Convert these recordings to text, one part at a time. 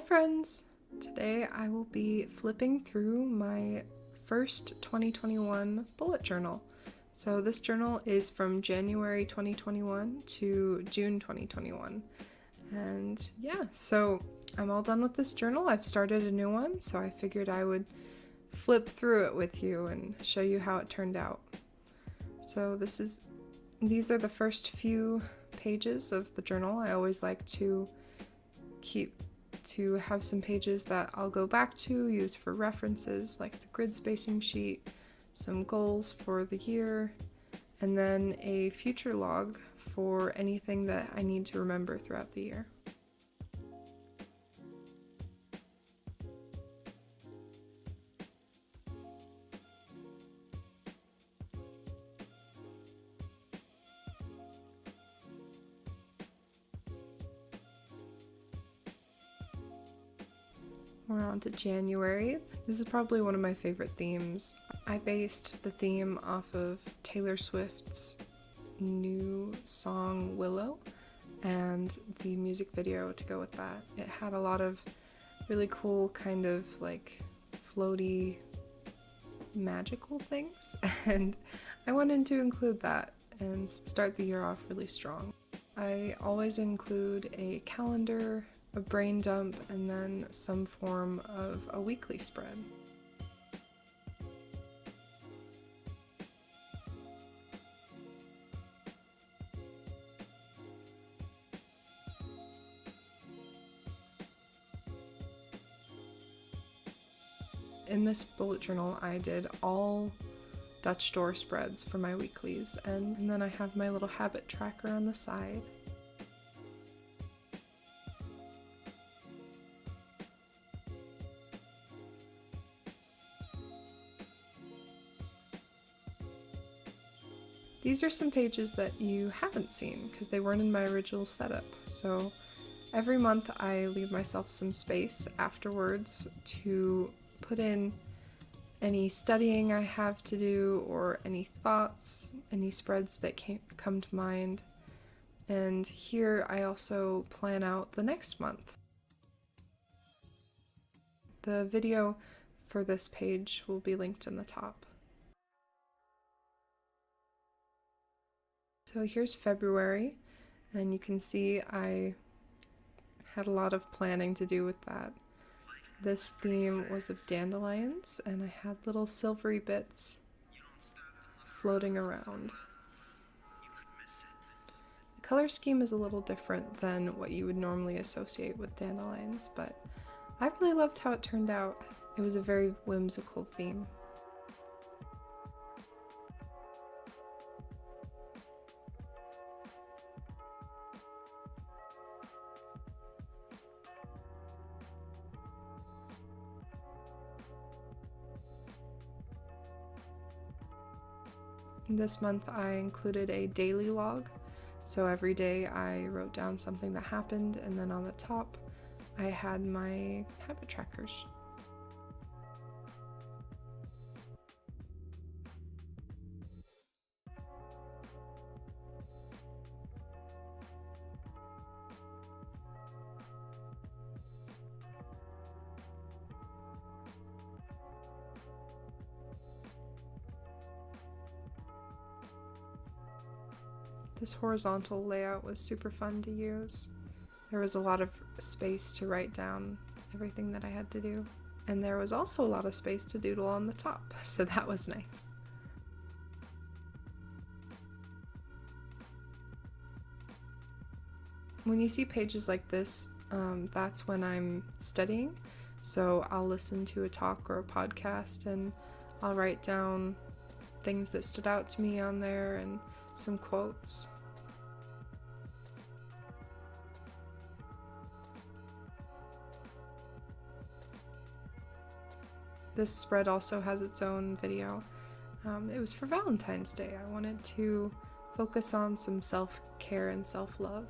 friends! Today I will be flipping through my first 2021 bullet journal. So this journal is from January 2021 to June 2021. And yeah, so I'm all done with this journal. I've started a new one, so I figured I would flip through it with you and show you how it turned out. So these are the first few pages of the journal. I always like to have some pages that I'll go back to, use for references, like the grid spacing sheet, some goals for the year, and then a future log for anything that I need to remember throughout the year. We're on to January. This is probably one of my favorite themes. I based the theme off of Taylor Swift's new song Willow and the music video to go with that. It had a lot of really cool kind of like floaty magical things, and I wanted to include that and start the year off really strong. I always include a calendar, a brain dump, and then some form of a weekly spread. In this bullet journal, I did all Dutch door spreads for my weeklies, and then I have my little habit tracker on the side. These are some pages that you haven't seen because they weren't in my original setup. So every month I leave myself some space afterwards to put in any studying I have to do or any thoughts, any spreads that come to mind. And here I also plan out the next month. The video for this page will be linked in the top. So here's February, and you can see I had a lot of planning to do with that. This theme was of dandelions, and I had little silvery bits floating around. The color scheme is a little different than what you would normally associate with dandelions, but I really loved how it turned out. It was a very whimsical theme. This month I included a daily log, so every day I wrote down something that happened, and then on the top I had my habit trackers. This horizontal layout was super fun to use. There was a lot of space to write down everything that I had to do. And there was also a lot of space to doodle on the top, so that was nice. When you see pages like this, that's when I'm studying. So I'll listen to a talk or a podcast and I'll write down things that stood out to me on there and some quotes. This spread also has its own video. It was for Valentine's Day. I wanted to focus on some self-care and self-love.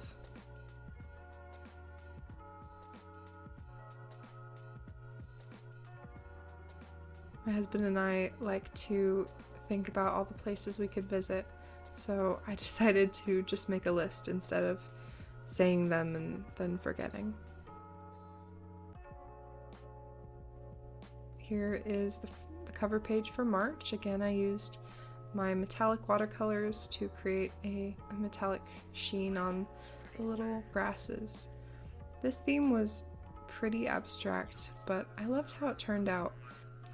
My husband and I like to think about all the places we could visit, so I decided to just make a list instead of saying them and then forgetting. Here is the cover page for March. Again, I used my metallic watercolors to create a metallic sheen on the little grasses. This theme was pretty abstract, but I loved how it turned out.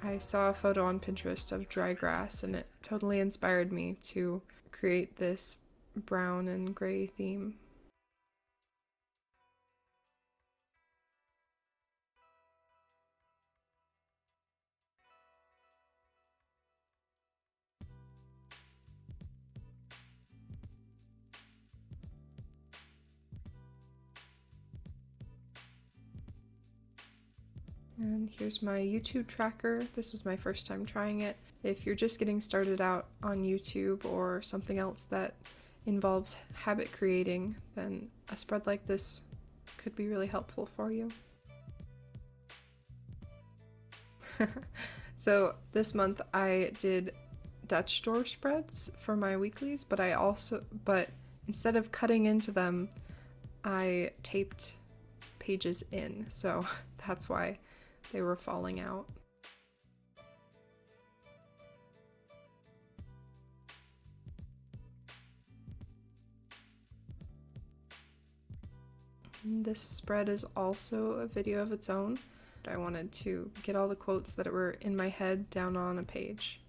I saw a photo on Pinterest of dry grass and it totally inspired me to create this brown and gray theme. And here's my YouTube tracker. This was my first time trying it. If you're just getting started out on YouTube or something else that involves habit creating, then a spread like this could be really helpful for you. So this month I did Dutch door spreads for my weeklies, but instead of cutting into them, I taped pages in, so that's why they were falling out. This spread is also a video of its own. I wanted to get all the quotes that were in my head down on a page.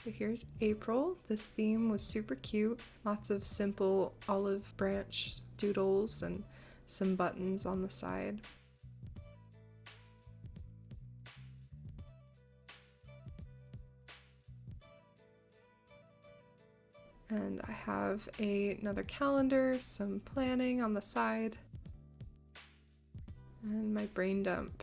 So here's April. This theme was super cute. Lots of simple olive branch doodles and some buttons on the side. And I have another calendar, some planning on the side, and my brain dump.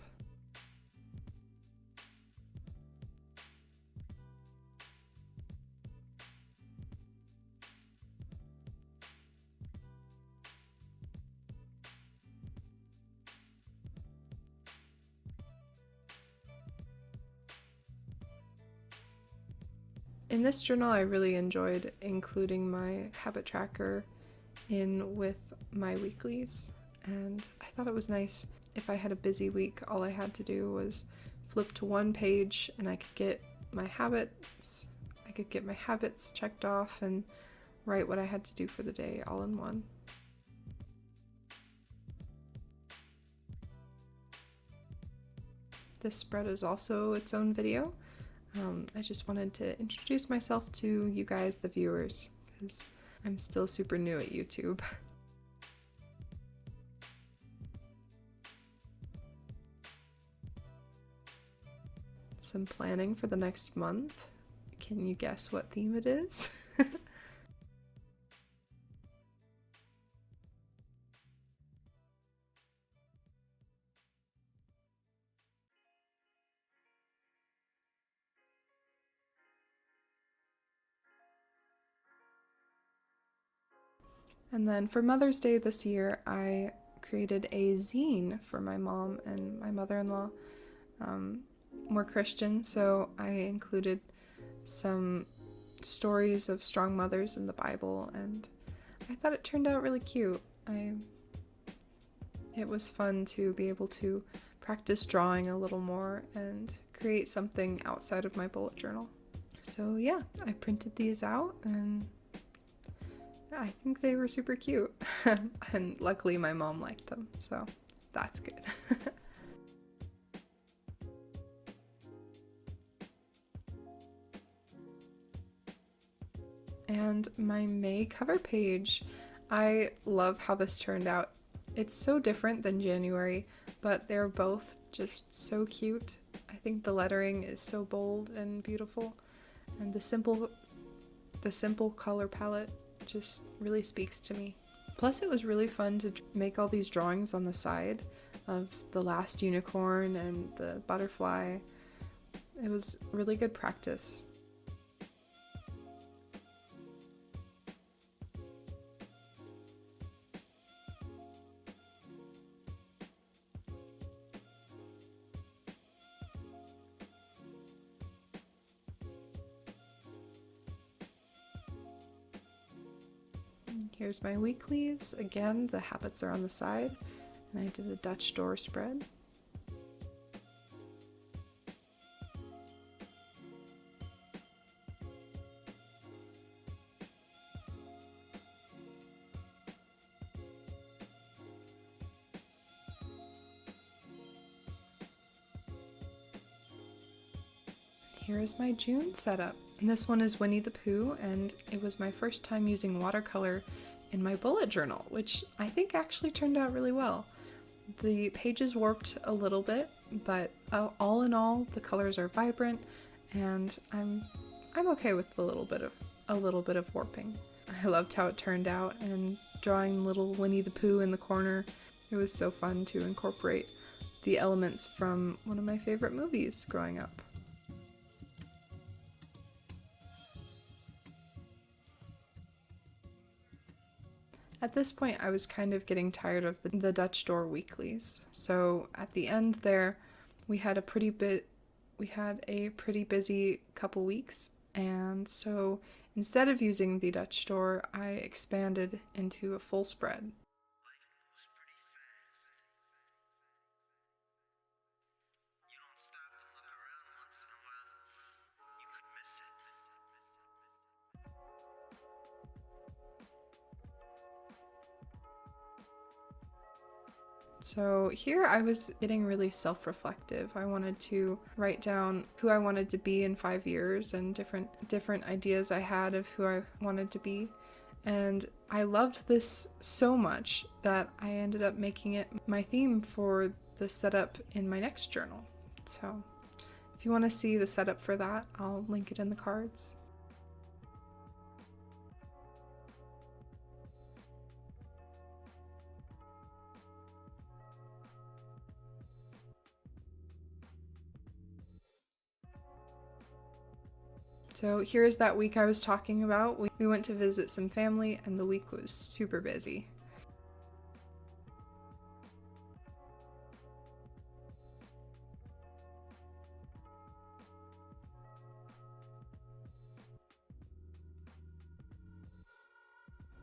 In this journal, I really enjoyed including my habit tracker in with my weeklies, and I thought it was nice if I had a busy week, all I had to do was flip to one page and I could get my habits checked off and write what I had to do for the day all in one. This spread is also its own video. I just wanted to introduce myself to you guys, the viewers, because I'm still super new at YouTube. Some planning for the next month. Can you guess what theme it is? And then for Mother's Day this year, I created a zine for my mom and my mother-in-law. We're Christian, so I included some stories of strong mothers in the Bible, and I thought it turned out really cute. It was fun to be able to practice drawing a little more and create something outside of my bullet journal. So yeah, I printed these out and I think they were super cute. And luckily my mom liked them, so that's good. And my May cover page. I love how this turned out. It's so different than January, but they're both just so cute. I think the lettering is so bold and beautiful, and the simple color palette just really speaks to me. Plus it was really fun to make all these drawings on the side of the last unicorn and the butterfly. It was really good practice. Here's my weeklies. Again, the habits are on the side, and I did a Dutch door spread. Here is my June setup. And this one is Winnie the Pooh, and it was my first time using watercolor in my bullet journal, which I think actually turned out really well. The pages warped a little bit, but all in all, the colors are vibrant, and I'm okay with a little bit of warping. I loved how it turned out, and drawing little Winnie the Pooh in the corner, it was so fun to incorporate the elements from one of my favorite movies growing up. At this point, I was kind of getting tired of the Dutch door weeklies. So at the end there, we had a pretty busy couple weeks, and so instead of using the Dutch door, I expanded into a full spread. So here I was getting really self-reflective. I wanted to write down who I wanted to be in 5 years and different ideas I had of who I wanted to be. And I loved this so much that I ended up making it my theme for the setup in my next journal. So if you want to see the setup for that, I'll link it in the cards. So here's that week I was talking about. We went to visit some family, and the week was super busy.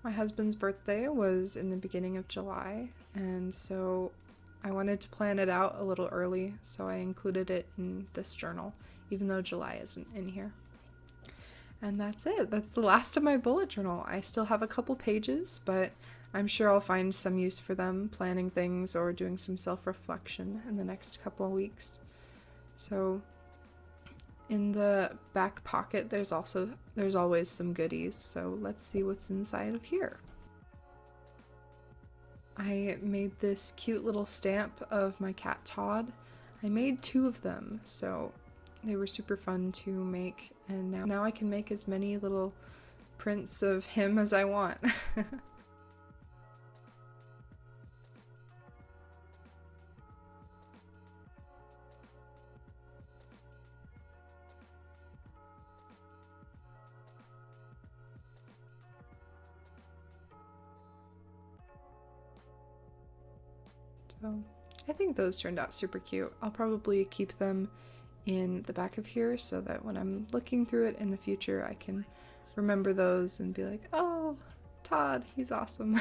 My husband's birthday was in the beginning of July, and so I wanted to plan it out a little early, so I included it in this journal, even though July isn't in here. And that's it. That's the last of my bullet journal. I still have a couple pages, but I'm sure I'll find some use for them, planning things or doing some self-reflection in the next couple of weeks. So in the back pocket, there's always some goodies, so let's see what's inside of here. I made this cute little stamp of my cat Todd. I made 2 of them, so they were super fun to make, and now I can make as many little prints of him as I want. So I think those turned out super cute. I'll probably keep them in the back of here so that when I'm looking through it in the future, I can remember those and be like, oh, Todd, he's awesome.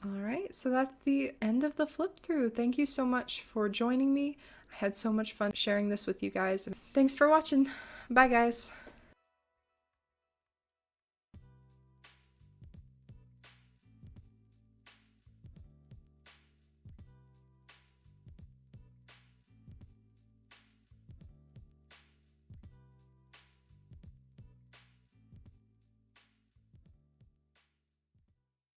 Alright, so that's the end of the flip through. Thank you so much for joining me. I had so much fun sharing this with you guys. Thanks for watching. Bye, guys.